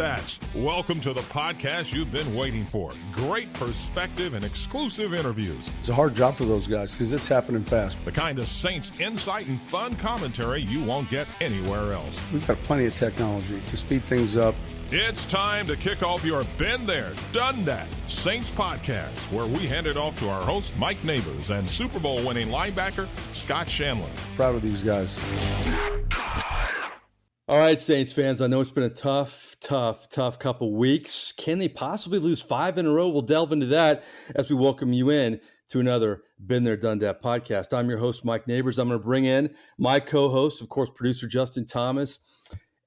stats. Welcome to the podcast you've been waiting for. Great perspective and exclusive interviews. It's a hard job for those guys because it's happening fast. The kind of Saints insight and fun commentary you won't get anywhere else. We've got plenty of technology to speed things up. It's time to kick off your Been There, Done That Saints podcast, where we hand it off to our host, Mike Nabors, and Super Bowl winning linebacker, Scott Shanle. Proud of these guys. All right, Saints fans, I know it's been a tough couple weeks. Can they possibly lose 5 in a row? We'll delve into that as we welcome you in to another Been There, Done That podcast. I'm your host, Mike Nabors. I'm going to bring in my co-host, of course, producer Justin Thomas,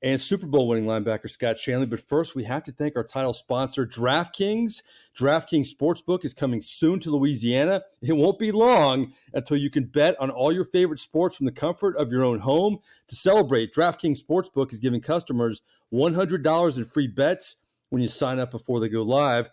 and Super Bowl winning linebacker Scott Shanle. But first, we have to thank our title sponsor, DraftKings. DraftKings Sportsbook is coming soon to Louisiana. It won't be long until you can bet on all your favorite sports from the comfort of your own home. To celebrate, DraftKings Sportsbook is giving customers $100 in free bets when you sign up before they go live.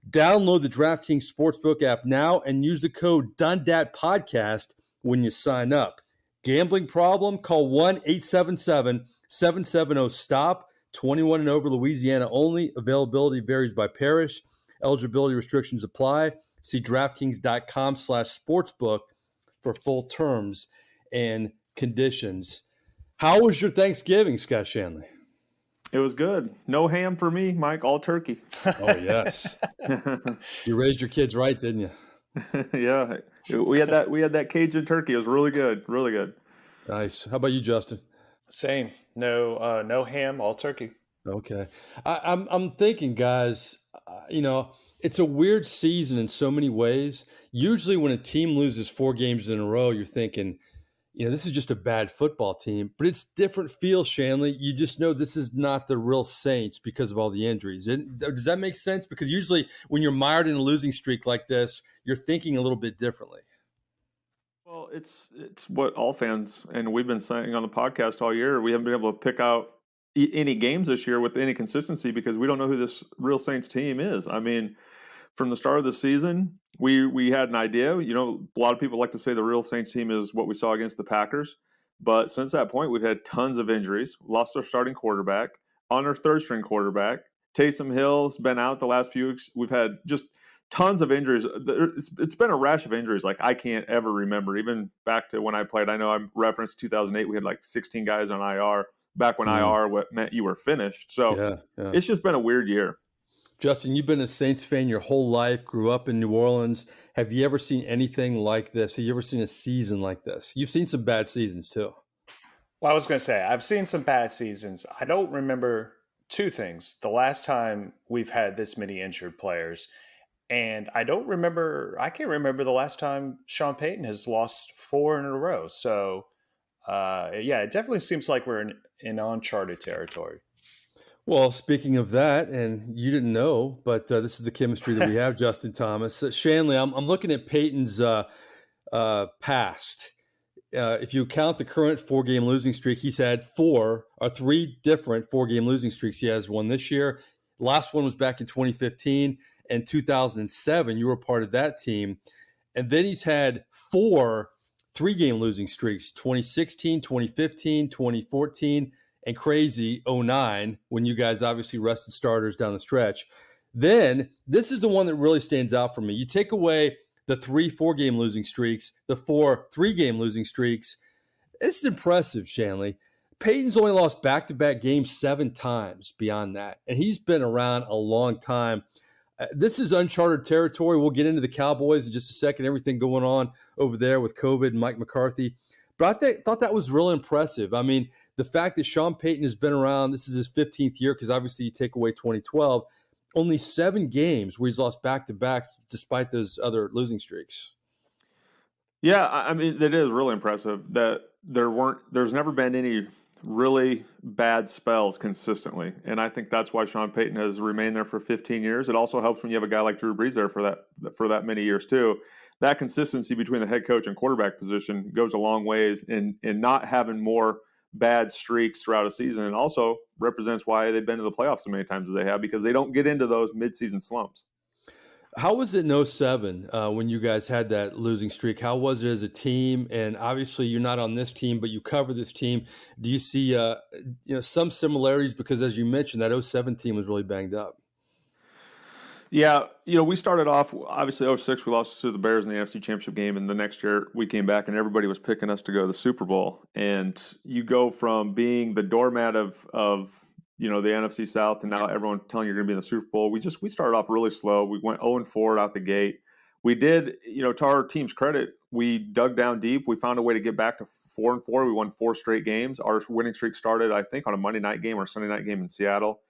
Download the DraftKings Sportsbook app now and use the code DONETHATPODCAST when you sign up. Gambling problem? Call 1-877-770-STOP. 21 and over, Louisiana only. Availability varies by parish. Eligibility restrictions apply. See DraftKings.com/sportsbook for full terms and conditions. How was your Thanksgiving, Scott Shanle? It was good. No ham for me, Mike. All turkey. Oh, yes. You raised your kids right, didn't you? Yeah. We had that Cajun turkey. It was really good. Really good. Nice. How about you, Justin? Same. No ham, all turkey. Okay. I'm thinking, guys, it's a weird season in so many ways. Usually when a team loses 4 games in a row, you're thinking, this is just a bad football team. But it's different feel, Shanle. You just know this is not the real Saints because of all the injuries. Does that make sense? Because usually when you're mired in a losing streak like this, you're thinking a little bit differently. Well, it's what all fans, and we've been saying on the podcast all year, we haven't been able to pick out any games this year with any consistency because we don't know who this real Saints team is. I mean, from the start of the season, we had an idea. A lot of people like to say the real Saints team is what we saw against the Packers. But since that point, we've had tons of injuries, lost our starting quarterback, on our third-string quarterback. Taysom Hill's been out the last few weeks. We've had just tons of injuries. It's been a rash of injuries like I can't ever remember. Even back to when I played, I know I referenced 2008. We had like 16 guys on IR. Back when IR meant you were finished. So It's just been a weird year. Justin, you've been a Saints fan your whole life, grew up in New Orleans. Have you ever seen anything like this? Have you ever seen a season like this? You've seen some bad seasons too. Well, I was going to say, I've seen some bad seasons. I don't remember 2 things. The last time we've had this many injured players. And I can't remember the last time Sean Payton has lost 4 in a row. So, it definitely seems like we're in uncharted territory. Well, speaking of that, and you didn't know, but this is the chemistry that we have, Justin Thomas. Shanle, I'm looking at Payton's past. If you count the current 4-game losing streak, he's had 3 different 4-game losing streaks. He has one this year. Last one was back in 2015 and 2007. You were part of that team. And then he's had 4 3-game losing streaks, 2016, 2015, 2014, and crazy 09, when you guys obviously rested starters down the stretch. Then this is the one that really stands out for me. You take away the 3 4-game losing streaks, the 4 3-game losing streaks. It's impressive, Shanle. Payton's only lost back-to-back games 7 times beyond that, and he's been around a long time. This is uncharted territory. We'll get into the Cowboys in just a second, everything going on over there with COVID and Mike McCarthy. But I thought that was really impressive. I mean, the fact that Sean Payton has been around, this is his 15th year because obviously you take away 2012, only 7 games where he's lost back-to-backs despite those other losing streaks. Yeah, I mean, it is really impressive that there's never been any really bad spells consistently. And I think that's why Sean Payton has remained there for 15 years. It also helps when you have a guy like Drew Brees there for that many years too. That consistency between the head coach and quarterback position goes a long ways in not having more bad streaks throughout a season, and also represents why they've been to the playoffs so many times as they have, because they don't get into those midseason slumps. How was it in '07 when you guys had that losing streak? How was it as a team? And obviously, you're not on this team, but you cover this team. Do you see some similarities? Because as you mentioned, that '07 team was really banged up. Yeah, we started off, obviously, '06, we lost to the Bears in the NFC Championship game, and the next year we came back and everybody was picking us to go to the Super Bowl. And you go from being the doormat of the NFC South to now everyone telling you you're going to be in the Super Bowl. We started off really slow. We went 0-4 out the gate. We did, to our team's credit, we dug down deep. We found a way to get back to 4-4. We won 4 straight games. Our winning streak started, I think, on a Monday night game or Sunday night game in Seattle.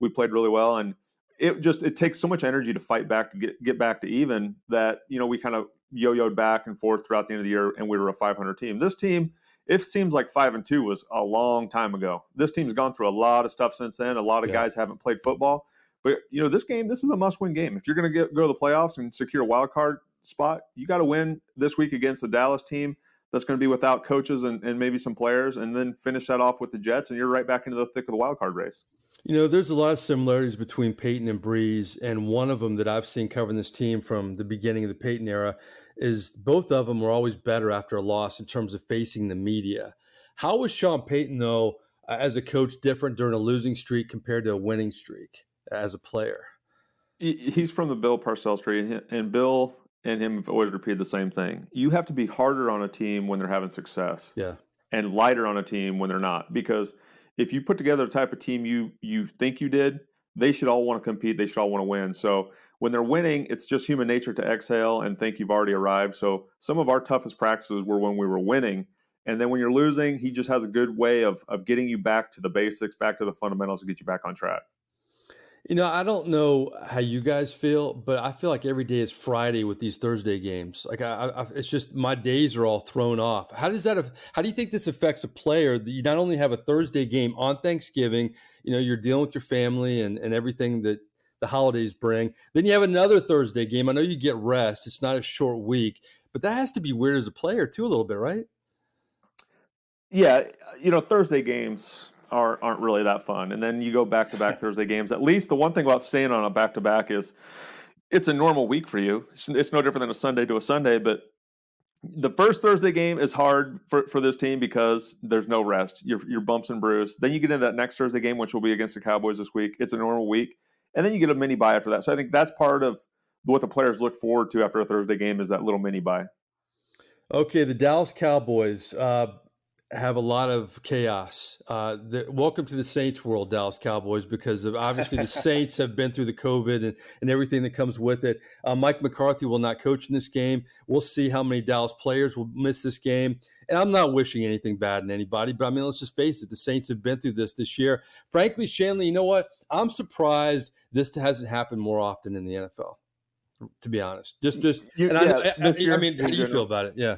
We played really well, and it takes so much energy to fight back to get back to even that we kind of yo-yoed back and forth throughout the end of the year, and we were a 500 team. This team, it seems like 5-2 was a long time ago. This team's gone through a lot of stuff since then. A lot of guys haven't played football, but this is a must-win game. If you're going to go to the playoffs and secure a wild card spot, you got to win this week against the Dallas team that's going to be without coaches and maybe some players, and then finish that off with the Jets, and you're right back into the thick of the wild card race. There's a lot of similarities between Payton and Breeze, and one of them that I've seen covering this team from the beginning of the Payton era is both of them were always better after a loss in terms of facing the media. How was Sean Payton, though, as a coach, different during a losing streak compared to a winning streak as a player? He's from the Bill Parcells tree, and Bill and him have always repeated the same thing. You have to be harder on a team when they're having success, and lighter on a team when they're not, because if you put together the type of team you think you did, they should all want to compete. They should all want to win. So when they're winning, it's just human nature to exhale and think you've already arrived. So some of our toughest practices were when we were winning. And then when you're losing, he just has a good way of getting you back to the basics, back to the fundamentals to get you back on track. I don't know how you guys feel, but I feel like every day is Friday with these Thursday games. Like it's just my days are all thrown off. How do you think this affects a player that you not only have a Thursday game on Thanksgiving, you're dealing with your family and everything that the holidays bring. Then you have another Thursday game. I know you get rest. It's not a short week, but that has to be weird as a player too, a little bit, right? Yeah, Thursday games aren't really that fun. And then you go back-to-back Thursday games. At least the one thing about staying on a back-to-back is it's a normal week for you. It's no different than a Sunday to a Sunday, but the first Thursday game is hard for this team because there's no rest. You're bumps and bruised. Then you get into that next Thursday game, which will be against the Cowboys this week. It's a normal week. And then you get a mini bye after that. So I think that's part of what the players look forward to after a Thursday game is that little mini bye. Okay, the Dallas Cowboys have a lot of chaos. Welcome to the Saints world, Dallas Cowboys, because of obviously the Saints have been through the COVID and everything that comes with it. Mike McCarthy will not coach in this game. We'll see how many Dallas players will miss this game. And I'm not wishing anything bad on anybody, but I mean, let's just face it. The Saints have been through this year. Frankly, Shanle, you know what? I'm surprised this hasn't happened more often in the NFL, to be honest. How do you feel about it? Yeah.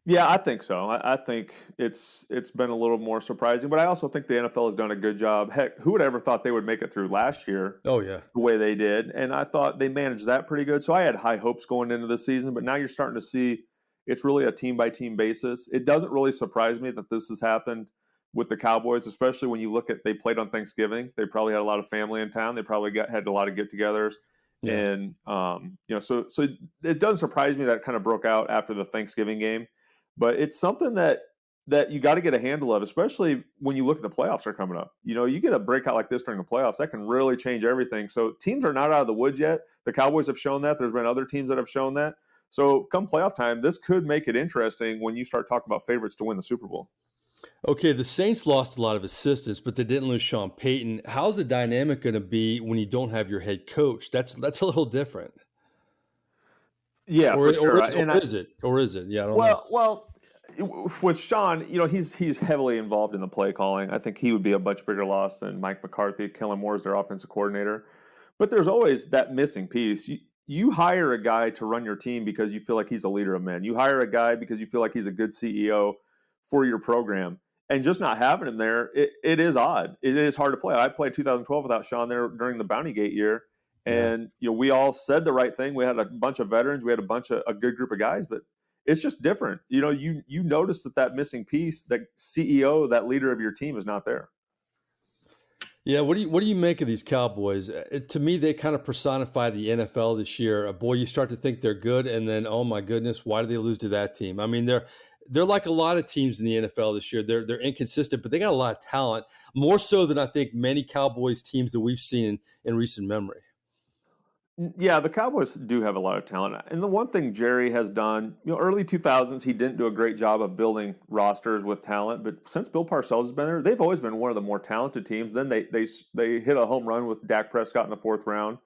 Yeah, I think so. I think it's been a little more surprising, but I also think the NFL has done a good job. Heck, who would ever thought they would make it through last year? Oh, yeah. The way they did. And I thought they managed that pretty good. So I had high hopes going into the season, but now you're starting to see it's really a team-by-team basis. It doesn't really surprise me that this has happened with the Cowboys, especially when you look at they played on Thanksgiving. They probably had a lot of family in town. They probably had a lot of get-togethers. Yeah. And, so it doesn't surprise me that it kind of broke out after the Thanksgiving game. But it's something that you got to get a handle of, especially when you look at the playoffs are coming up. You get a breakout like this during the playoffs, that can really change everything. So teams are not out of the woods yet. The Cowboys have shown that. There's been other teams that have shown that. So come playoff time, this could make it interesting when you start talking about favorites to win the Super Bowl. Okay, the Saints lost a lot of assistants, but they didn't lose Sean Payton. How's the dynamic going to be when you don't have your head coach? That's a little different. Yeah, for sure. Or is it? Yeah, I don't know. Well, with Sean, he's heavily involved in the play calling. I think he would be a much bigger loss than Mike McCarthy. Kellen Moore is their offensive coordinator. But there's always that missing piece. You hire a guy to run your team because you feel like he's a leader of men. You hire a guy because you feel like he's a good CEO for your program. And just not having him there, it is odd. It is hard to play. I played 2012 without Sean there during the Bounty Gate year. And we all said the right thing. We had a bunch of veterans. We had a good group of guys, but it's just different. You notice that missing piece, that CEO, that leader of your team, is not there. Yeah, what do you make of these Cowboys? To me, they kind of personify the NFL this year. Boy, you start to think they're good, and then oh my goodness, why did they lose to that team? I mean, they're like a lot of teams in the NFL this year. They're inconsistent, but they got a lot of talent, more so than I think many Cowboys teams that we've seen in recent memory. Yeah, the Cowboys do have a lot of talent. And the one thing Jerry has done, early 2000s, he didn't do a great job of building rosters with talent. But since Bill Parcells has been there, they've always been one of the more talented teams. Then they hit a home run with Dak Prescott in the fourth round.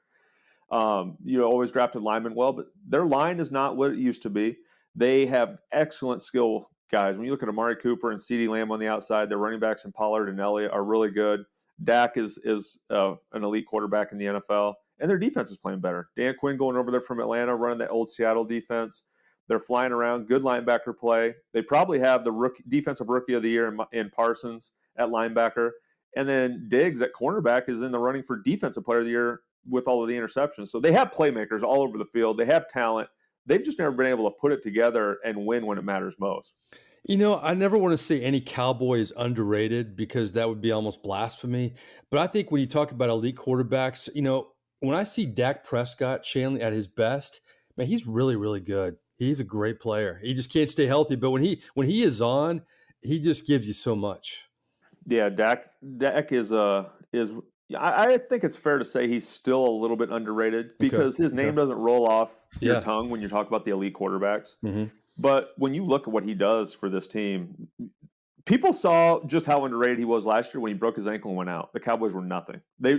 Always drafted linemen well, but their line is not what it used to be. They have excellent skill guys. When you look at Amari Cooper and CeeDee Lamb on the outside, their running backs in Pollard and Elliott are really good. Dak is an elite quarterback in the NFL, and their defense is playing better. Dan Quinn going over there from Atlanta, running that old Seattle defense. They're flying around, good linebacker play. They probably have the defensive rookie of the year in Parsons at linebacker. And then Diggs at cornerback is in the running for defensive player of the year with all of the interceptions. So they have playmakers all over the field. They have talent. They've just never been able to put it together and win when it matters most. I never want to say any Cowboy is underrated because that would be almost blasphemy. But I think when you talk about elite quarterbacks, when I see Dak Prescott, Shanle, at his best, man, he's really, really good. He's a great player. He just can't stay healthy. But when he is on, he just gives you so much. Yeah, Dak is I think it's fair to say he's still a little bit underrated because his name doesn't roll off your tongue when you talk about the elite quarterbacks. Mm-hmm. But when you look at what he does for this team, people saw just how underrated he was last year when he broke his ankle and went out. The Cowboys were nothing. They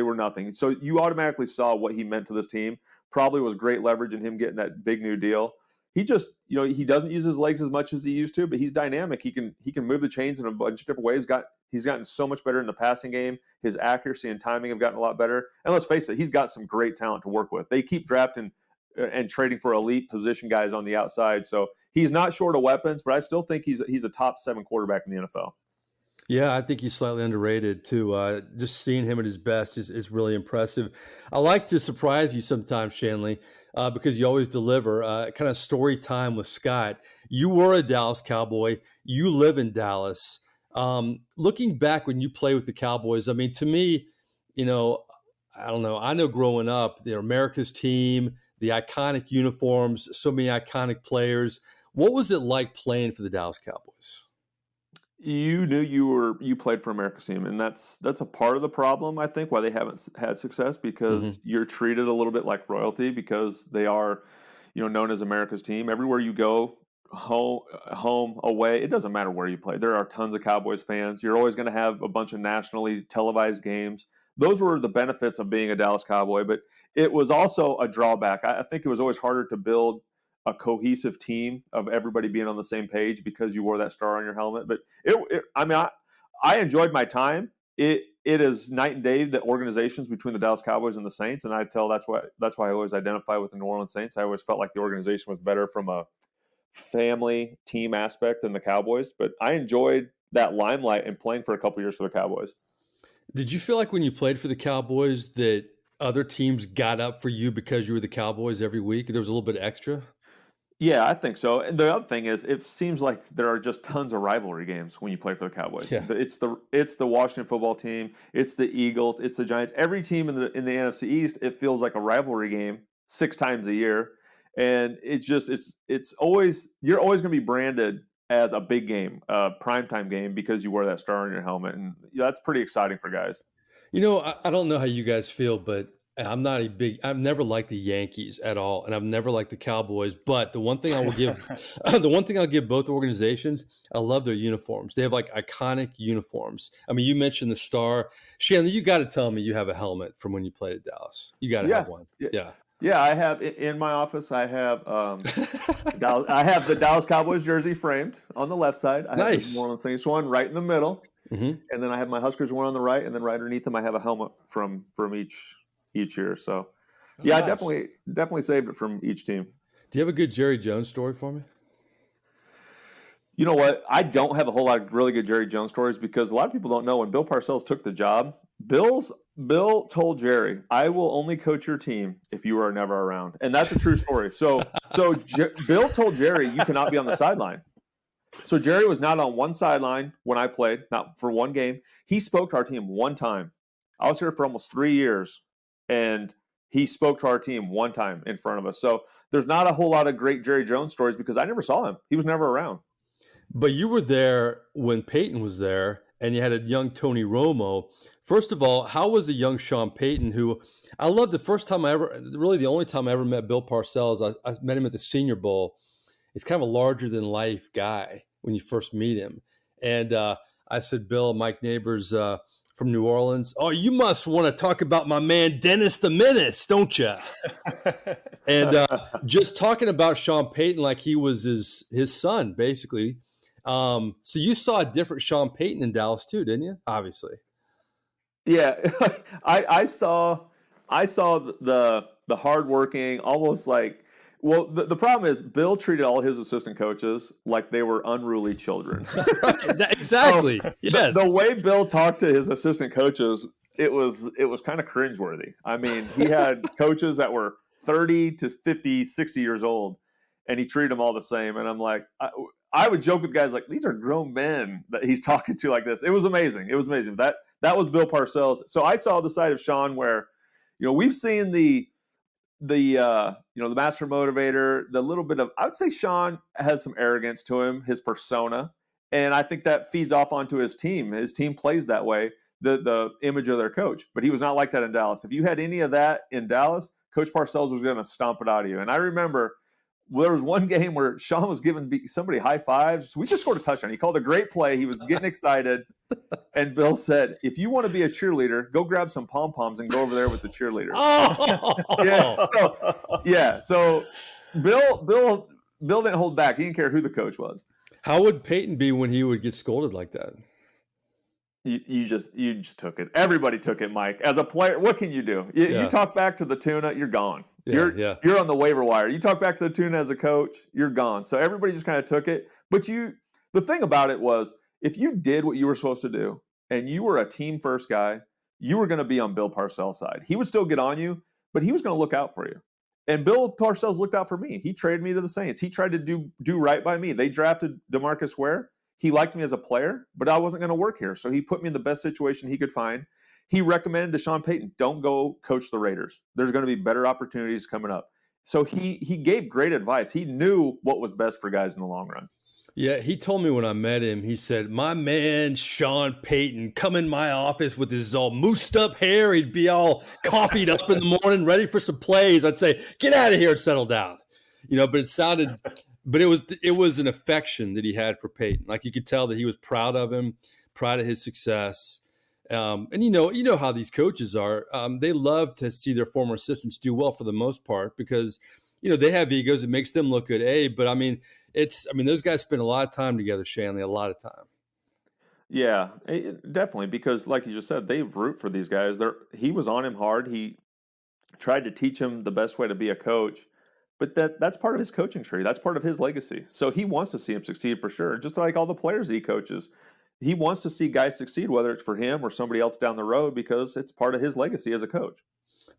were nothing. So you automatically saw what he meant to this team. Probably was great leverage in him getting that big new deal. He just, he doesn't use his legs as much as he used to, but he's dynamic. He can move the chains in a bunch of different ways. He's gotten so much better in the passing game. His accuracy and timing have gotten a lot better. And let's face it, he's got some great talent to work with. They keep drafting and trading for elite position guys on the outside. So he's not short of weapons, but I still think he's a top 7 quarterback in the NFL. Yeah, I think he's slightly underrated too. Just seeing him at his best is really impressive. I like to surprise you sometimes, Shanle, because you always deliver. Kind of story time with Scott. You were a Dallas Cowboy. You live in Dallas. Looking back when you play with the Cowboys, I mean, to me, I don't know. I know growing up, they're America's team, the iconic uniforms, so many iconic players. What was it like playing for the Dallas Cowboys? You knew you played for America's team, and that's a part of the problem, I think, why they haven't had success, because you're treated a little bit like royalty because they are, known as America's team. Everywhere you go, home, away, it doesn't matter where you play. There are tons of Cowboys fans. You're always going to have a bunch of nationally televised games. Those were the benefits of being a Dallas Cowboy, but it was also a drawback. I think it was always harder to build a cohesive team of everybody being on the same page because you wore that star on your helmet. But I enjoyed my time. It is night and day, the organizations between the Dallas Cowboys and the Saints, and that's why I always identify with the New Orleans Saints. I always felt like the organization was better from a family team aspect than the Cowboys, but I enjoyed that limelight and playing for a couple years for the Cowboys. Did you feel like when you played for the Cowboys that other teams got up for you because you were the Cowboys every week? There was a little bit extra? Yeah, I think so. And the other thing is, it seems like there are just tons of rivalry games when you play for the Cowboys. Yeah. It's the Washington football team, it's the Eagles, it's the Giants. Every team in the NFC East, it feels like a rivalry game 6 times a year, and it's always, you're always going to be branded as a big game, a primetime game, because you wear that star on your helmet, and that's pretty exciting for guys. I don't know how you guys feel, but I've never liked the Yankees at all, and I've never liked the Cowboys. But the one thing I will give, I'll give both organizations, I love their uniforms. They have like iconic uniforms. I mean, you mentioned the star. Shanle, you got to tell me you have a helmet from when you played at Dallas. You got to have one. Yeah. Yeah, I have in my office. I have I have the Dallas Cowboys jersey framed on the left side. I have the New Orleans Saints one right in the middle, and then I have my Huskers one on the right, and then right underneath them I have a helmet from each year. So, yeah, nice. I definitely saved it from each team. Do you have a good Jerry Jones story for me? You know what? I don't have a whole lot of really good Jerry Jones stories because a lot of people don't know when Bill Parcells took the job, Bill told Jerry, "I will only coach your team if you are never around," and that's a true story. So Bill told Jerry, "You cannot be on the sideline." So Jerry was not on one sideline when I played, not for one game. He spoke to our team one time. I was here for almost 3 years, and he spoke to our team one time in front of us. So there's not a whole lot of great Jerry Jones stories because I never saw him. He was never around. But you were there when Payton was there, and you had a young Tony Romo. First of all, how was a young Sean Payton, who I love the first time really the only time I ever met Bill Parcells, I met him at the Senior Bowl. He's kind of a larger-than-life guy when you first meet him. And I said, Bill, Mike Nabors from New Orleans, oh, you must want to talk about my man Dennis the Menace, don't you? And just talking about Sean Payton like he was his son, basically. So you saw a different Sean Payton in Dallas too, didn't you? Obviously. Yeah, I saw the hardworking, almost like. Well, the problem is Bill treated all his assistant coaches like they were unruly children. Exactly. So yes. The way Bill talked to his assistant coaches, it was kind of cringeworthy. I mean, he had coaches that were 30 to 50, 60 years old, and he treated them all the same. And I'm like, I would joke with guys like, these are grown men that he's talking to like this. It was amazing. It was amazing. That was Bill Parcells. So I saw the side of Sean where, we've seen the master motivator, the little bit of, I would say Sean has some arrogance to him, his persona. And I think that feeds off onto his team. His team plays that way, the image of their coach. But he was not like that in Dallas. If you had any of that in Dallas, Coach Parcells was going to stomp it out of you. And I remember there was one game where Sean was giving somebody high fives. We just scored a touchdown. He called a great play. He was getting excited. And Bill said, if you want to be a cheerleader, go grab some pom-poms and go over there with the cheerleaders. So Bill didn't hold back. He didn't care who the coach was. How would Peyton be when he would get scolded like that? You just took it. Everybody took it, Mike. As a player, what can you do? You talk back to the tuna, you're gone. You're on the waiver wire. You talk back to the tuna as a coach, you're gone. So everybody just kind of took it. But the thing about it was, if you did what you were supposed to do and you were a team first guy, you were going to be on Bill Parcells' side. He would still get on you, but he was going to look out for you. And Bill Parcells looked out for me. He traded me to the Saints. He tried to do right by me. They drafted DeMarcus Ware. He liked me as a player, but I wasn't going to work here. So he put me in the best situation he could find. He recommended to Sean Payton, don't go coach the Raiders. There's going to be better opportunities coming up. So he gave great advice. He knew what was best for guys in the long run. Yeah, he told me when I met him, he said, my man Sean Payton come in my office with his all moosed up hair. He'd be all coffeeed up in the morning, ready for some plays. I'd say, get out of here and settle down. But it sounded, but it was an affection that he had for Payton. Like you could tell that he was proud of him, proud of his success. And you know how these coaches are. They love to see their former assistants do well for the most part because, they have egos. It makes them look good. But those guys spend a lot of time together, Shanle, a lot of time. Yeah, definitely. Because like you just said, they root for these guys. He was on him hard. He tried to teach him the best way to be a coach. But that's part of his coaching tree. That's part of his legacy. So he wants to see him succeed for sure. Just like all the players that he coaches. He wants to see guys succeed, whether it's for him or somebody else down the road, because it's part of his legacy as a coach.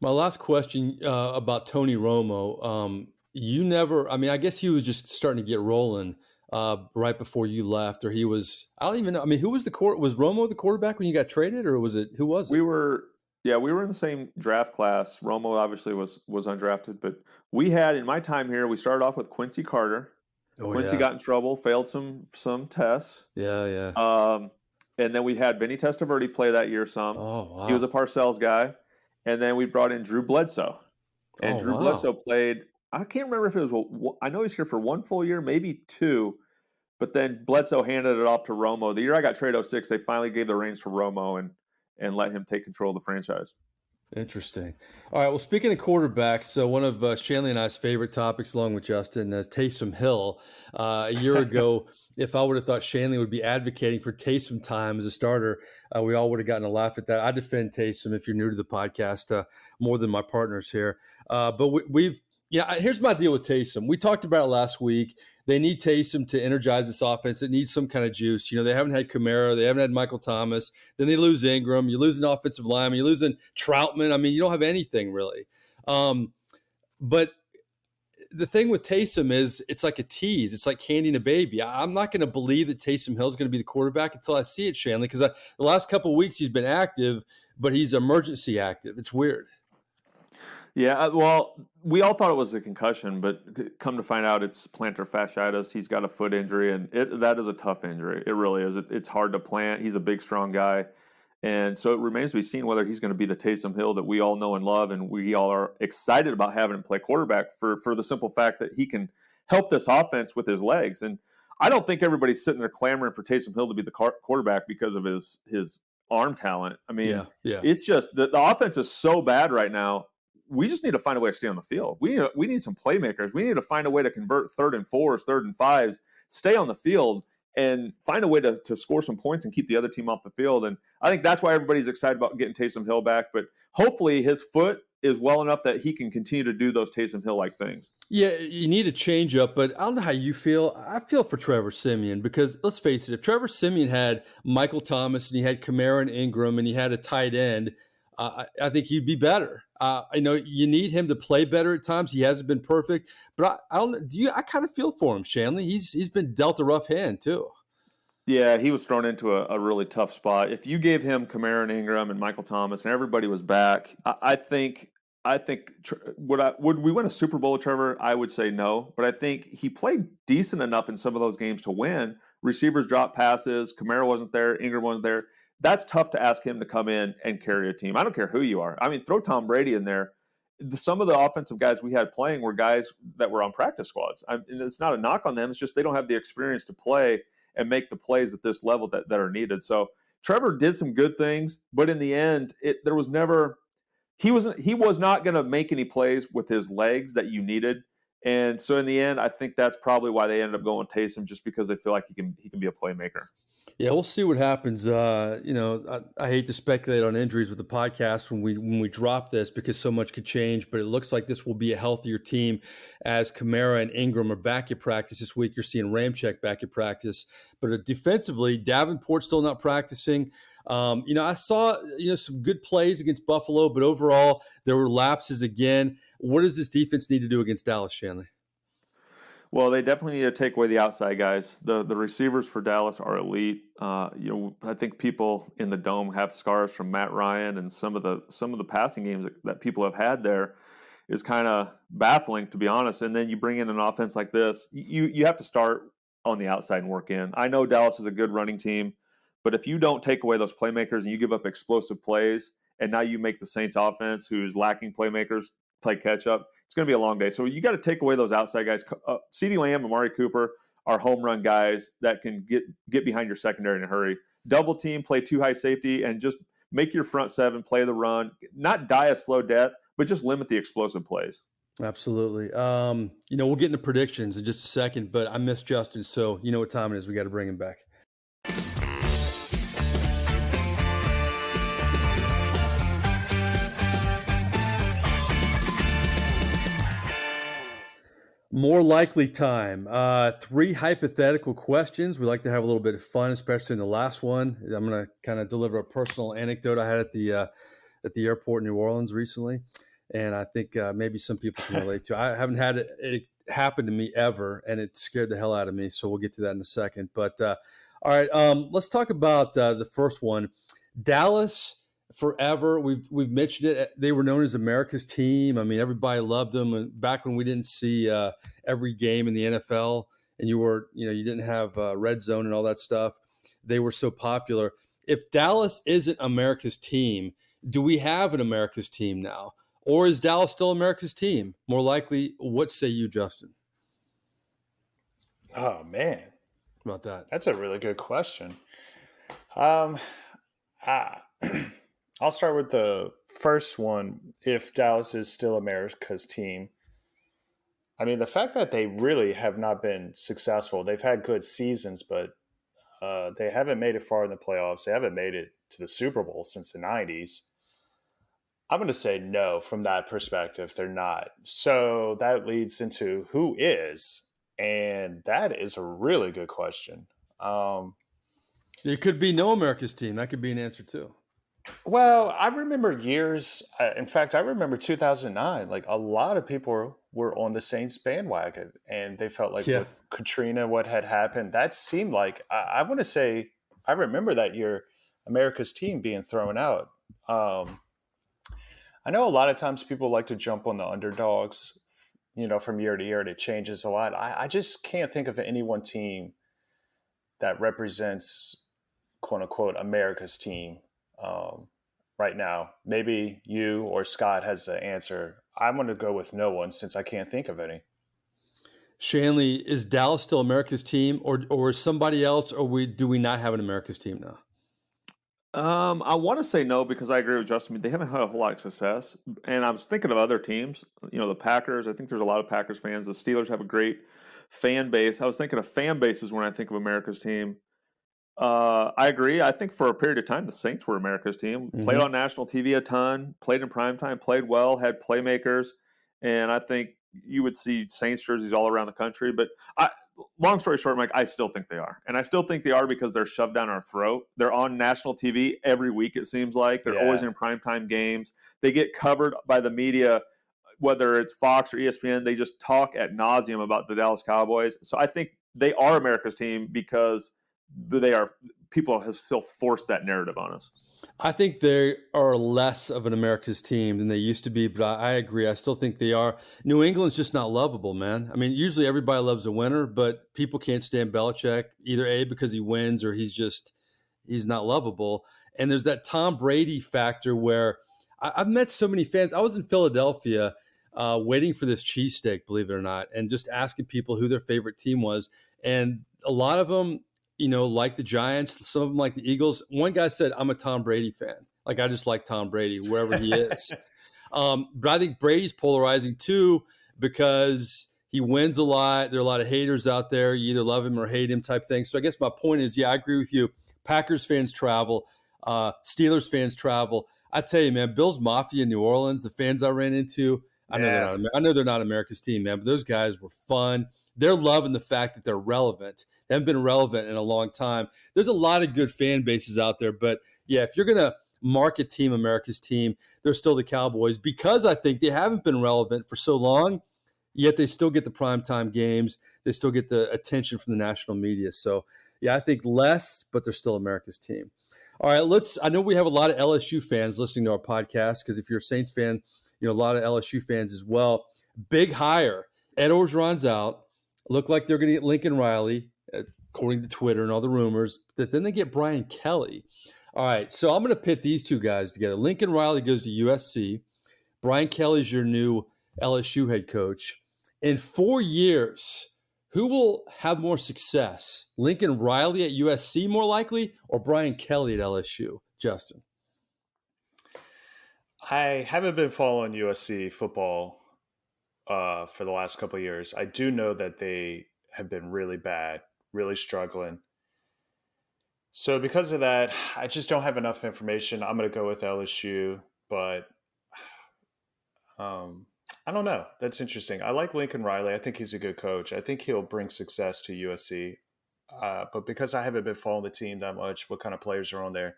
My last question about Tony Romo. I guess he was just starting to get rolling right before you left, or he was, I don't even know. Who was was Romo the quarterback when you got traded, or who was it? We were in the same draft class. Romo obviously was undrafted, but we had, in my time here, we started off with Quincy Carter. Quincy got in trouble, failed some tests. Yeah. And then we had Vinny Testaverde play that year some. Oh, wow. He was a Parcells guy. And then we brought in Drew Bledsoe. And Drew Bledsoe played, I can't remember if it was, I know he's here for 1 full year, maybe 2. But then Bledsoe handed it off to Romo. The year I got traded 06, they finally gave the reins to Romo and let him take control of the franchise. Interesting. All right. Well, speaking of quarterbacks, so one of Shanle and I's favorite topics, along with Justin, is Taysom Hill. A year ago, if I would have thought Shanle would be advocating for Taysom Time as a starter, we all would have gotten a laugh at that. I defend Taysom, if you're new to the podcast, more than my partners here. But here's my deal with Taysom. We talked about it last week. They need Taysom to energize this offense. It needs some kind of juice. They haven't had Kamara. They haven't had Michael Thomas. Then they lose Ingram. You lose an offensive lineman. You're losing Troutman. You don't have anything really. But the thing with Taysom is it's like a tease. It's like candying a baby. I'm not going to believe that Taysom Hill is going to be the quarterback until I see it, Shanle, because the last couple of weeks he's been active, but he's emergency active. It's weird. Yeah, well, we all thought it was a concussion, but come to find out it's plantar fasciitis. He's got a foot injury, and that is a tough injury. It really is. It's hard to plant. He's a big, strong guy. And so it remains to be seen whether he's going to be the Taysom Hill that we all know and love, and we all are excited about having him play quarterback for the simple fact that he can help this offense with his legs. And I don't think everybody's sitting there clamoring for Taysom Hill to be the quarterback because of his arm talent. I mean, it's just the offense is so bad right now. We just need to find a way to stay on the field. We need some playmakers. We need to find a way to convert 3rd and 4s, 3rd and 5s, stay on the field, and find a way to score some points and keep the other team off the field. And I think that's why everybody's excited about getting Taysom Hill back. But hopefully his foot is well enough that he can continue to do those Taysom Hill-like things. Yeah, you need a change up, but I don't know how you feel. I feel for Trevor Siemian because, let's face it, if Trevor Siemian had Michael Thomas and he had Kamara and Ingram and he had a tight end, I think he'd be better. I know you need him to play better at times. He hasn't been perfect, but I don't. I kind of feel for him, Shanle. He's been dealt a rough hand too. Yeah, he was thrown into a really tough spot. If you gave him Kamara and Ingram and Michael Thomas and everybody was back, I think would we win a Super Bowl with Trevor? I would say no, but I think he played decent enough in some of those games to win. Receivers dropped passes. Kamara wasn't there. Ingram wasn't there. That's tough to ask him to come in and carry a team. I don't care who you are. I mean, throw Tom Brady in there. Some of the offensive guys we had playing were guys that were on practice squads. And it's not a knock on them. It's just they don't have the experience to play and make the plays at this level that are needed. So Trevor did some good things, but in the end, he was not going to make any plays with his legs that you needed. And so in the end, I think that's probably why they ended up going Taysom, just because they feel like he can be a playmaker. Yeah, we'll see what happens. I hate to speculate on injuries with the podcast when we drop this because so much could change, but it looks like this will be a healthier team as Kamara and Ingram are back at practice this week. You're seeing Ramczyk back at practice, but defensively, Davenport's still not practicing. I saw some good plays against Buffalo, but overall there were lapses again. What does this defense need to do against Dallas, Shanle? Well, they definitely need to take away the outside guys. The receivers for Dallas are elite. I think people in the Dome have scars from Matt Ryan, and some of the passing games that people have had there is kind of baffling, to be honest. And then you bring in an offense like this, you have to start on the outside and work in. I know Dallas is a good running team, but if you don't take away those playmakers and you give up explosive plays, and now you make the Saints offense, who's lacking playmakers, play catch up, it's going to be a long day. So you got to take away those outside guys. CeeDee Lamb, Amari Cooper are home run guys that can get behind your secondary in a hurry. Double team, play 2 high safety, and just make your front 7 play the run. Not die a slow death, but just limit the explosive plays. Absolutely. We'll get into predictions in just a second, but I miss Justin, so you know what time it is. We got to bring him back. More likely time. 3 hypothetical questions. We like to have a little bit of fun, especially in the last one. I'm going to kind of deliver a personal anecdote I had at the airport in New Orleans recently, and I think maybe some people can relate to. I haven't had it happen to me ever, and it scared the hell out of me. So we'll get to that in a second. But all right, let's talk about the first one. Dallas. Forever, we've mentioned it. They were known as America's team. I mean, everybody loved them. And back when we didn't see every game in the NFL, and you didn't have red zone and all that stuff, they were so popular. If Dallas isn't America's team, do we have an America's team now, or is Dallas still America's team? More likely, what say you, Justin? Oh man, about that? That's a really good question. I'll start with the first one. If Dallas is still America's team, I mean, the fact that they really have not been successful, they've had good seasons, but they haven't made it far in the playoffs. They haven't made it to the Super Bowl since the 90s. I'm going to say no from that perspective. They're not. So that leads into who is, and that is a really good question. It could be no America's team. That could be an answer too. Well, I remember years. In fact, I remember 2009. Like a lot of people were on the Saints bandwagon, and they felt like Yeah. with Katrina, what had happened, that seemed like I want to say I remember that year, America's team being thrown out. Um, I know a lot of times people like to jump on the underdogs, from year to year, and it changes a lot. I just can't think of any one team that represents quote unquote America's team um, right now. Maybe you or Scott has the answer. I'm going to go with no one since I can't think of any. Shanle, is Dallas still America's team, or is somebody else, or do we not have an America's team now? I want to say no because I agree with Justin. They haven't had a whole lot of success, and I was thinking of other teams. The Packers. I think there's a lot of Packers fans. The Steelers have a great fan base. I was thinking of fan bases when I think of America's team. I agree. I think for a period of time, the Saints were America's team. Played on national TV a ton, played in primetime, played well, had playmakers, and I think you would see Saints jerseys all around the country. But long story short, Mike, I still think they are. And I still think they are because they're shoved down our throat. They're on national TV every week, it seems like. They're always in primetime games. They get covered by the media, whether it's Fox or ESPN. They just talk ad nauseum about the Dallas Cowboys. So I think they are America's team because people have still forced that narrative on us. I think they are less of an America's team than they used to be, but I agree. I still think they are. New England's just not lovable, man. I mean, usually everybody loves a winner, but people can't stand Belichick, either A, because he wins, or he's not lovable. And there's that Tom Brady factor where I've met so many fans. I was in Philadelphia waiting for this cheesesteak, believe it or not, and just asking people who their favorite team was. And a lot of them, like the Giants, some of them like the Eagles. One guy said, I'm a Tom Brady fan. Like, I just like Tom Brady, wherever he is. But I think Brady's polarizing too because he wins a lot. There are a lot of haters out there. You either love him or hate him type thing. So I guess my point is, I agree with you. Packers fans travel. Steelers fans travel. I tell you, man, Bills Mafia in New Orleans, the fans I ran into, I know they're not America's team, man, but those guys were fun. They're loving the fact that they're relevant. They haven't been relevant in a long time. There's a lot of good fan bases out there, but if you're going to market team America's team, they're still the Cowboys because I think they haven't been relevant for so long, yet they still get the primetime games. They still get the attention from the national media. So, I think less, but they're still America's team. All right, I know we have a lot of LSU fans listening to our podcast because if you're a Saints fan, a lot of LSU fans as well. Big hire. Ed Orgeron's out. Look like they're going to get Lincoln Riley, according to Twitter and all the rumors, that then they get Brian Kelly. All right, so I'm going to pit these two guys together. Lincoln Riley goes to USC. Brian Kelly's your new LSU head coach. In 4 years, who will have more success? Lincoln Riley at USC more likely or Brian Kelly at LSU? Justin? I haven't been following USC football for the last couple of years. I do know that they have been really bad, really struggling. So because of that, I just don't have enough information. I'm going to go with LSU, but I don't know. That's interesting. I like Lincoln Riley. I think he's a good coach. I think he'll bring success to USC. But because I haven't been following the team that much, what kind of players are on there,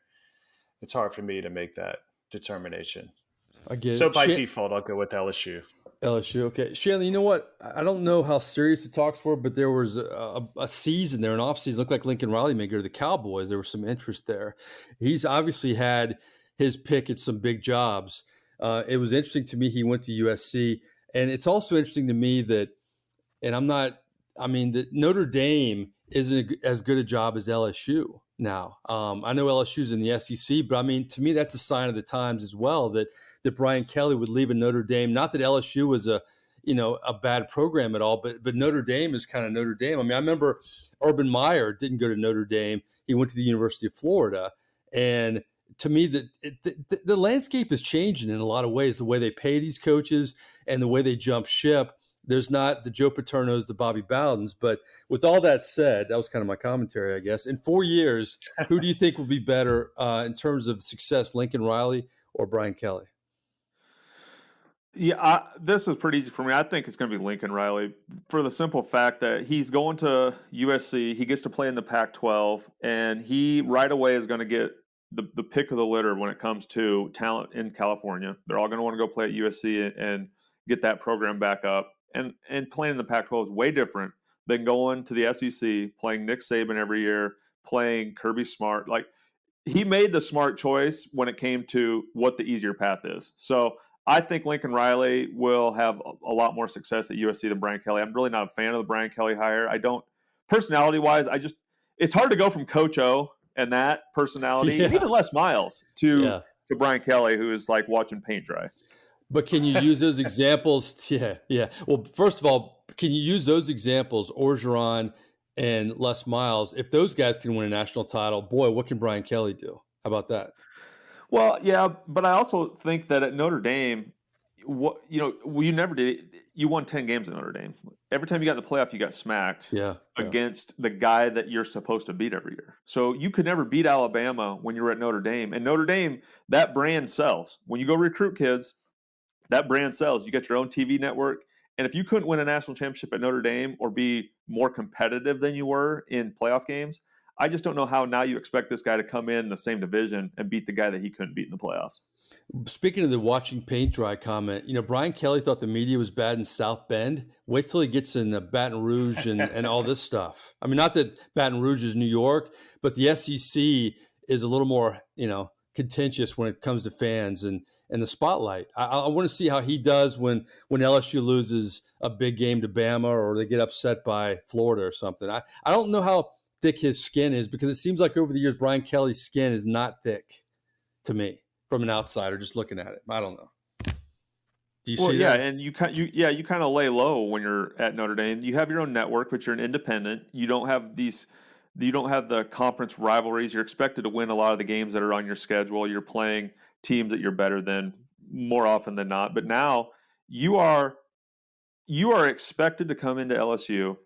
it's hard for me to make that determination. I get so it. by default, I'll go with LSU. LSU, okay. Shanle, you know what? I don't know how serious the talks were, but there was a season there, an offseason. Looked like Lincoln Riley may go to the Cowboys. There was some interest there. He's obviously had his pick at some big jobs. It was interesting to me he went to USC. And it's also interesting to me that Notre Dame isn't as good a job as LSU now. I know LSU's in the SEC, but to me, that's a sign of the times as well that Brian Kelly would leave a Notre Dame. Not that LSU was a bad program at all, but Notre Dame is kind of Notre Dame. I remember Urban Meyer didn't go to Notre Dame. He went to the University of Florida. And to me, the landscape is changing in a lot of ways, the way they pay these coaches and the way they jump ship. There's not the Joe Paternos, the Bobby Bowdens. But with all that said, that was kind of my commentary, I guess. In 4 years, who do you think will be better in terms of success, Lincoln Riley or Brian Kelly? Yeah, this is pretty easy for me. I think it's going to be Lincoln Riley for the simple fact that he's going to USC. He gets to play in the Pac-12, and he right away is going to get the pick of the litter when it comes to talent in California. They're all going to want to go play at USC and get that program back up. And playing in the Pac-12 is way different than going to the SEC, playing Nick Saban every year, playing Kirby Smart. Like, he made the smart choice when it came to what the easier path is. So I think Lincoln Riley will have a lot more success at USC than Brian Kelly. I'm really not a fan of the Brian Kelly hire. Personality-wise, it's hard to go from Coach O and that personality, and even Les Miles, to Brian Kelly, who is like watching paint dry. But can you use those examples? Yeah. Well, first of all, can you use those examples, Orgeron and Les Miles? If those guys can win a national title, boy, what can Brian Kelly do? How about that? Well, yeah, but I also think that at Notre Dame, you never did. You won 10 games at Notre Dame. Every time you got in the playoff, you got smacked against the guy that you're supposed to beat every year. So you could never beat Alabama when you were at Notre Dame. And Notre Dame, that brand sells. When you go recruit kids, that brand sells. You get your own TV network. And if you couldn't win a national championship at Notre Dame or be more competitive than you were in playoff games, I just don't know how now you expect this guy to come in the same division and beat the guy that he couldn't beat in the playoffs. Speaking of the watching paint dry comment, Brian Kelly thought the media was bad in South Bend. Wait till he gets in Baton Rouge and all this stuff. I mean, not that Baton Rouge is New York, but the SEC is a little more, contentious when it comes to fans and the spotlight. I want to see how he does when LSU loses a big game to Bama or they get upset by Florida or something. I don't know how thick his skin is, because it seems like over the years Brian Kelly's skin is not thick to me from an outsider just looking at it. I don't know. Do you see that? And you kind of lay low when you're at Notre Dame. You have your own network, but you're an independent. You don't have the conference rivalries. You're expected to win a lot of the games that are on your schedule. You're playing teams that you're better than more often than not. But now you are expected to come into LSU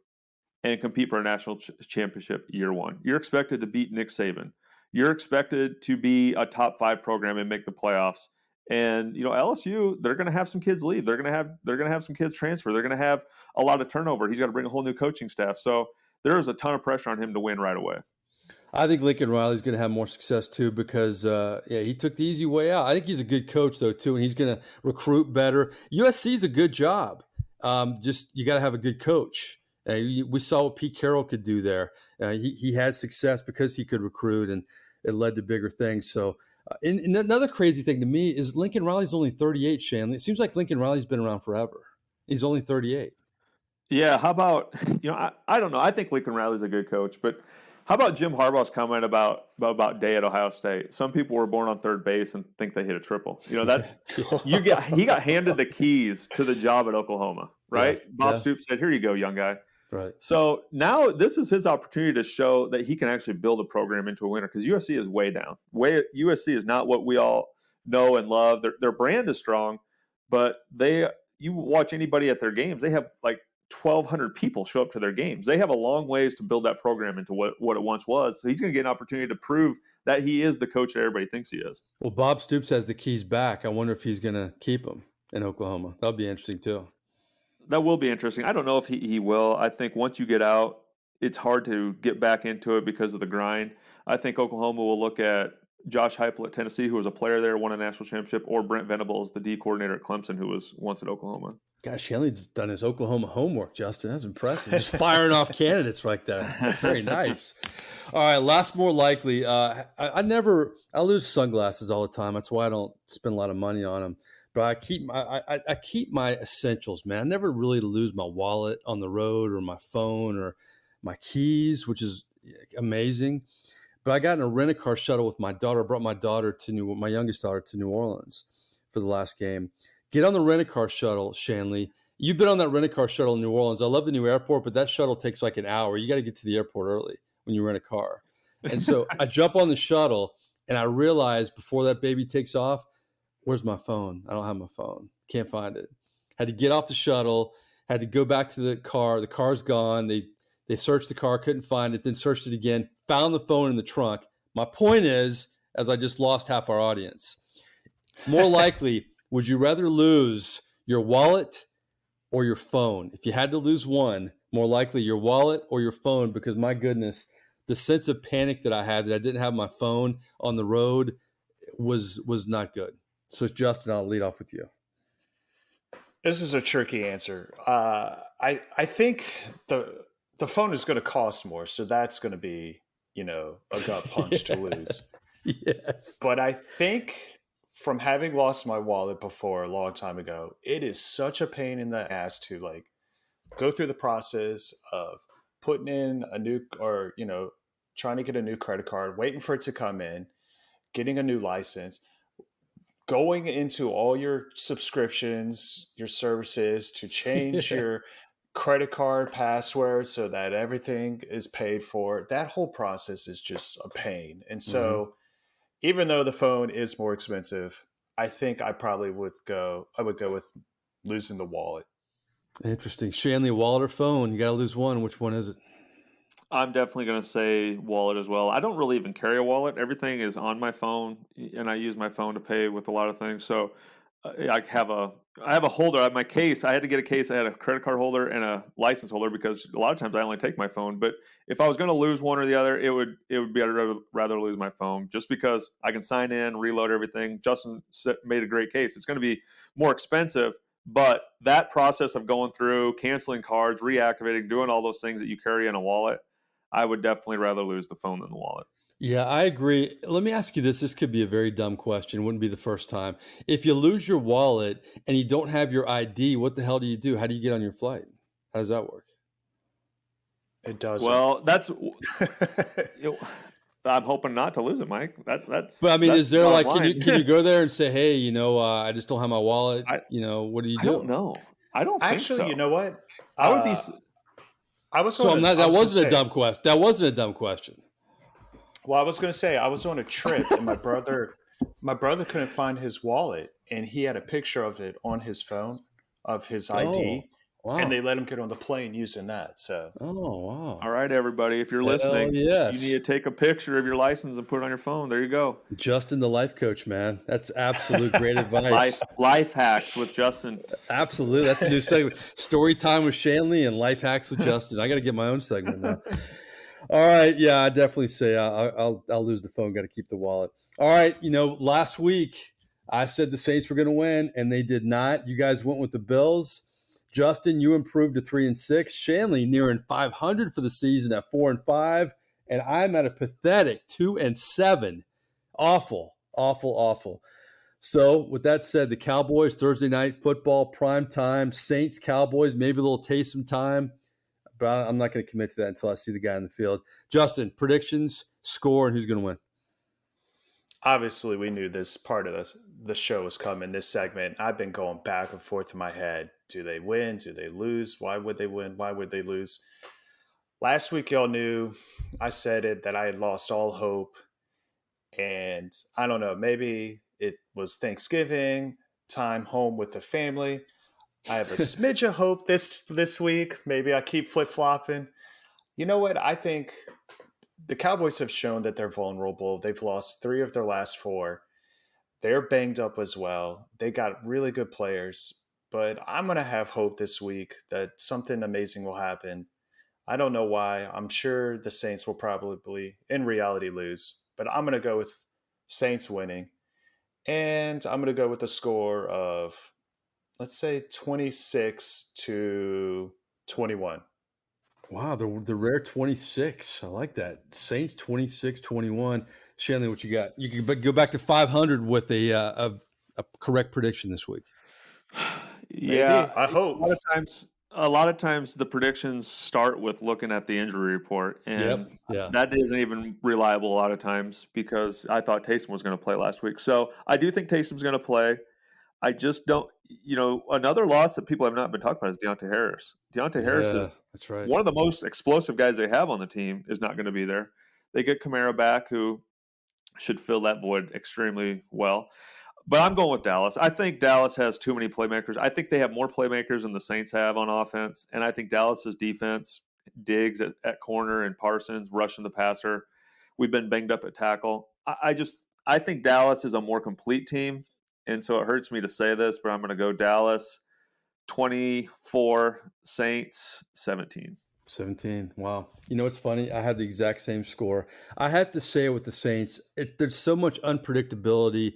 and compete for a national championship year one. You're expected to beat Nick Saban. You're expected to be a top 5 program and make the playoffs. And LSU, they're going to have some kids leave. They're going to have some kids transfer. They're going to have a lot of turnover. He's got to bring a whole new coaching staff. So there is a ton of pressure on him to win right away. I think Lincoln Riley's going to have more success too, because he took the easy way out. I think he's a good coach though too, and he's going to recruit better. USC is a good job. Just you got to have a good coach. We saw what Pete Carroll could do there. He had success because he could recruit, and it led to bigger things. So, and another crazy thing to me is Lincoln Riley's only 38, Shanle. It seems like Lincoln Riley's been around forever. He's only 38. Yeah, how about, I don't know. I think Lincoln Riley's a good coach, but how about Jim Harbaugh's comment about Day at Ohio State? Some people were born on third base and think they hit a triple. He got handed the keys to the job at Oklahoma, right? Yeah, Bob Stoops said, "Here you go, young guy." Right. So now this is his opportunity to show that he can actually build a program into a winner, because USC is way down. USC is not what we all know and love. Their brand is strong, but you watch anybody at their games, they have like 1,200 people show up to their games. They have a long ways to build that program into what it once was. So he's going to get an opportunity to prove that he is the coach that everybody thinks he is. Well, Bob Stoops has the keys back. I wonder if he's going to keep them in Oklahoma. That'll be interesting too. That will be interesting. I don't know if he will. I think once you get out, it's hard to get back into it because of the grind. I think Oklahoma will look at Josh Heupel at Tennessee, who was a player there, won a national championship, or Brent Venables, the D coordinator at Clemson, who was once at Oklahoma. Gosh, Shanley's done his Oklahoma homework, Justin. That's impressive. Just firing off candidates like that. Very nice. All right, last more likely. I lose sunglasses all the time. That's why I don't spend a lot of money on them. But I keep my essentials, man. I never really lose my wallet on the road, or my phone, or my keys, which is amazing. But I got in a rent-a-car shuttle with my daughter. Brought my youngest daughter to New Orleans for the last game. Get on the rent-a-car shuttle, Shanle. You've been on that rent-a-car shuttle in New Orleans. I love the new airport, but that shuttle takes like an hour. You got to get to the airport early when you rent a car. And so I jump on the shuttle, and I realize before that baby takes off, where's my phone? I don't have my phone. Can't find it. Had to get off the shuttle. Had to go back to the car. The car's gone. They searched the car, couldn't find it, then searched it again, found the phone in the trunk. My point is, as I just lost half our audience, more likely, would you rather lose your wallet or your phone? If you had to lose one, more likely your wallet or your phone, because my goodness, the sense of panic that I had that I didn't have my phone on the road was not good. So Justin, I'll lead off with you. This is a tricky answer. I think the phone is going to cost more, so that's going to be a gut punch to lose. Yes. But I think from having lost my wallet before a long time ago, it is such a pain in the ass to like go through the process of putting in a new or trying to get a new credit card, waiting for it to come in, getting a new license, going into all your subscriptions, your services to change your credit card password so that everything is paid for. That whole process is just a pain. And so even though the phone is more expensive, I think I would go with losing the wallet. Interesting. Shanle, wallet or phone? You got to lose one. Which one is it? I'm definitely going to say wallet as well. I don't really even carry a wallet. Everything is on my phone, and I use my phone to pay with a lot of things. So I have a holder. I have my case. I had to get a case. I had a credit card holder and a license holder because a lot of times I only take my phone. But if I was going to lose one or the other, it would be I'd rather lose my phone just because I can sign in, reload everything. Justin made a great case. It's going to be more expensive. But that process of going through, canceling cards, reactivating, doing all those things that you carry in a wallet, I would definitely rather lose the phone than the wallet. Yeah, I agree. Let me ask you this. This could be a very dumb question. It wouldn't be the first time. If you lose your wallet and you don't have your ID, what the hell do you do? How do you get on your flight? How does that work? It doesn't. Well, I'm hoping not to lose it, Mike. That's. But I mean, is there like, can you go there and say, hey, I just don't have my wallet? What do you do? I don't know. I don't think Actually, so. you know what? I would be. That wasn't a dumb question. That wasn't a dumb question. Well, I was going to say I was on a trip and my brother couldn't find his wallet, and he had a picture of it on his phone of his ID, wow. and they let him get on the plane using that. So, wow! All right, everybody, if you're listening, you need to take a picture of your license and put it on your phone. There you go. Justin, the life coach, man. That's absolute great advice. Life hacks with Justin. Absolutely, that's a new segment. Story time with Shanle and life hacks with Justin. I got to get my own segment now. All right, yeah, I definitely say I'll lose the phone. Got to keep the wallet. All right, last week I said the Saints were going to win, and they did not. You guys went with the Bills. Justin, you improved to 3-6. Shanle nearing 500 for the season at 4-5, and I'm at a pathetic 2-7. Awful, awful, awful. So, with that said, the Cowboys Thursday night football prime time. Saints Cowboys, maybe a little Taysom time. But I'm not going to commit to that until I see the guy in the field. Justin, predictions, score, and who's going to win? Obviously, we knew this part of the show was coming, this segment. I've been going back and forth in my head. Do they win? Do they lose? Why would they win? Why would they lose? Last week, y'all knew I said it, that I had lost all hope. And I don't know, maybe it was Thanksgiving, time home with the family. I have a smidge of hope this week. Maybe I keep flip-flopping. You know what? I think the Cowboys have shown that they're vulnerable. They've lost 3 of their last 4. They're banged up as well. They got really good players. But I'm going to have hope this week that something amazing will happen. I don't know why. I'm sure the Saints will probably, in reality, lose. But I'm going to go with Saints winning. And I'm going to go with a score of, let's say 26-21. Wow, the rare 26. I like that. Saints 26-21. Shanle, what you got? You can go back to 500 with a correct prediction this week. Yeah, maybe. I hope. A lot of times the predictions start with looking at the injury report, and that isn't even reliable a lot of times because I thought Taysom was going to play last week. So I do think Taysom's going to play. I just don't, another loss that people have not been talking about is Deontay Harris. Deontay Harris is that's right. One of the most explosive guys they have on the team is not going to be there. They get Kamara back, who should fill that void extremely well. But I'm going with Dallas. I think Dallas has too many playmakers. I think they have more playmakers than the Saints have on offense. And I think Dallas's defense, Diggs at corner and Parsons rushing the passer. We've been banged up at tackle. I think Dallas is a more complete team. And so it hurts me to say this, but I'm going to go Dallas 24, Saints 17. 17. Wow. You know what's funny? I had the exact same score. I had to say it with the Saints. There's so much unpredictability.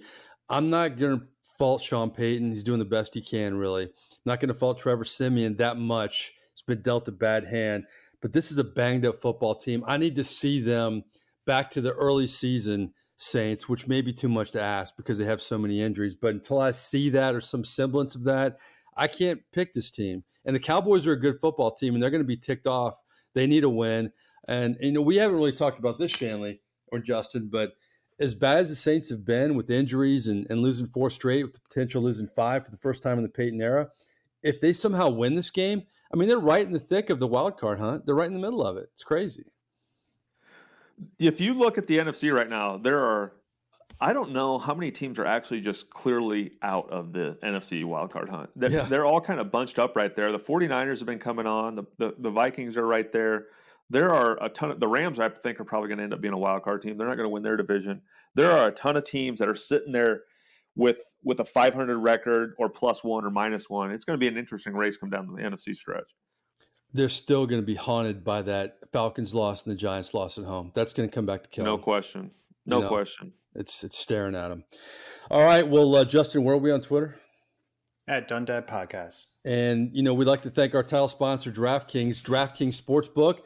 I'm not going to fault Sean Payton. He's doing the best he can, really. Not going to fault Trevor Siemian that much. He's been dealt a bad hand. But this is a banged-up football team. I need to see them back to the early season Saints, which may be too much to ask because they have so many injuries. But until I see that or some semblance of that, I can't pick this team. And the Cowboys are a good football team, and they're going to be ticked off. They need a win. And, we haven't really talked about this, Shanle or Justin, but as bad as the Saints have been with injuries and losing 4 straight with the potential losing 5 for the first time in the Payton era, if they somehow win this game, I mean, they're right in the thick of the wild card hunt. They're right in the middle of it. It's crazy. If you look at the NFC right now, I don't know how many teams are actually just clearly out of the NFC wildcard hunt. They're all kind of bunched up right there. The 49ers have been coming on. The Vikings are right there. There are a ton of – the Rams, I think, are probably going to end up being a wild card team. They're not going to win their division. There are a ton of teams that are sitting there with a 500 record or +1 or -1. It's going to be an interesting race come down the NFC stretch. They're still going to be haunted by that Falcons loss and the Giants loss at home. That's going to come back to kill them. No question. No question. It's staring at them. All right. Well, Justin, where are we on Twitter? At Dundad Podcast. And, we'd like to thank our title sponsor, DraftKings Sportsbook.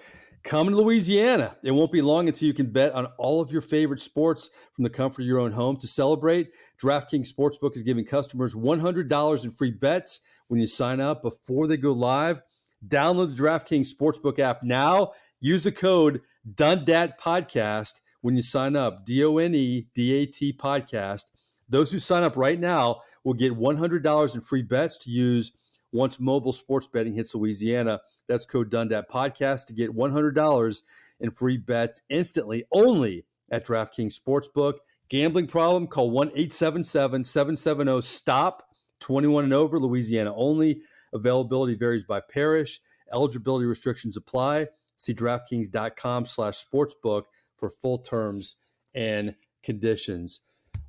Coming to Louisiana. It won't be long until you can bet on all of your favorite sports from the comfort of your own home. To celebrate, DraftKings Sportsbook is giving customers $100 in free bets when you sign up before they go live. Download the DraftKings Sportsbook app now. Use the code Dundat Podcast when you sign up. DONEDAT Podcast. Those who sign up right now will get $100 in free bets to use once mobile sports betting hits Louisiana. That's code Dundat Podcast to get $100 in free bets instantly only at DraftKings Sportsbook. Gambling problem? Call 1-877-770-STOP. 21 and over, Louisiana only. Availability varies by parish. Eligibility restrictions apply. See DraftKings.com/sportsbook for full terms and conditions.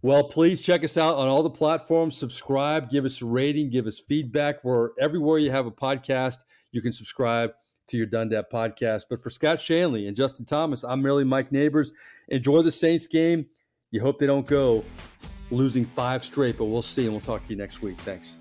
Well, please check us out on all the platforms. Subscribe, give us a rating, give us feedback. We're everywhere you have a podcast, you can subscribe to your Dundat Podcast. But for Scott Shanle and Justin Thomas, I'm merely Mike Nabors. Enjoy the Saints game. You hope they don't go losing 5 straight, but we'll see, and we'll talk to you next week. Thanks.